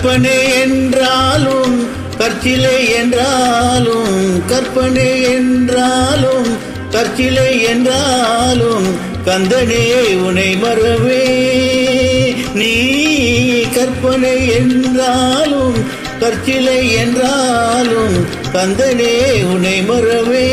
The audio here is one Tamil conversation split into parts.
கற்பனை என்றாலும் கற்சிலை என்றாலும் கற்பனை என்றாலும் கற்சிலை என்றாலும் கந்தனே உனை மறவே நீ கற்பனை என்றாலும் கற்சிலை என்றாலும் கந்தனே உனை மறவே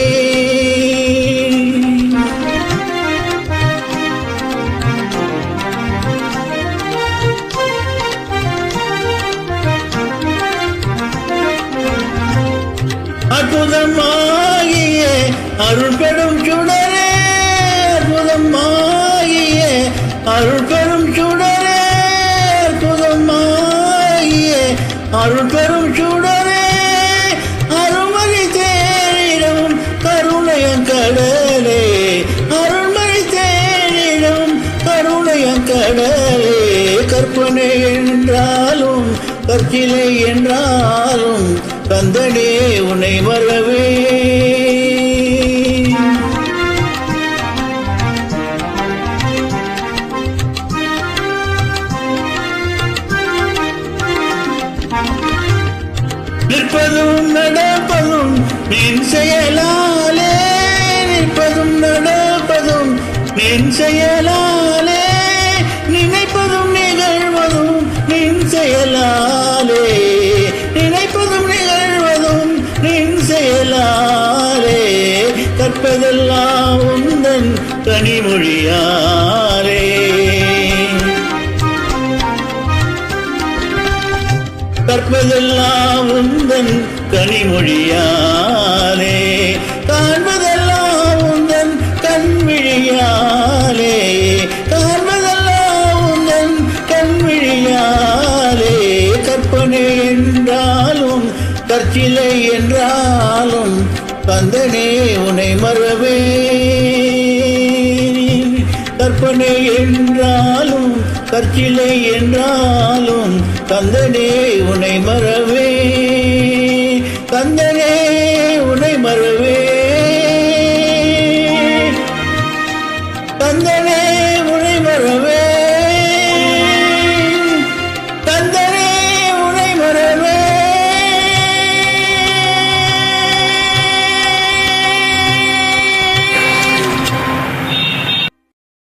அற்புதமாகிய அருள் பெரும் சுடரே அற்புதமாகிய அருள் பெரும் சுடரே அற்புதமாகிய அருள் பெரும் சுடரே அருள்மறை தேனிடமும் கருணையங்கடலே அருள்மறை தேனிடமும் கருணையங்கடலே கற்பனை என்றாலும் கற்சிலை என்றாலும் கந்தனே உனை மறவே நிற்பதும் நடப்பதும் நின் செயலாலே நிற்பதும் நடப்பதும் நின் செயலாலே நினைப்பதும் நிகழ்வதும் நின் செயலாலே நினைப்பதும் நிகழ்வதும் நின் செயலாலே கற்பதெல்லாம் உந்தன் கனிமொழியாலே கற்பதெல்லாம் உந்தன் கனிமொழியாலே காண்பதெல்லாம் உந்தன் கண்விழியாலே காண்பதெல்லாம் உந்தன் கண்விழியாலே கற்பனை என்றாலும் கற்சிலை என்றாலும் கந்தனே உனை மறவே கற்பனை என்றாலும் கற்சிலை என்றாலும் கந்தனே உனை மறவே கந்தனே உனை மறவே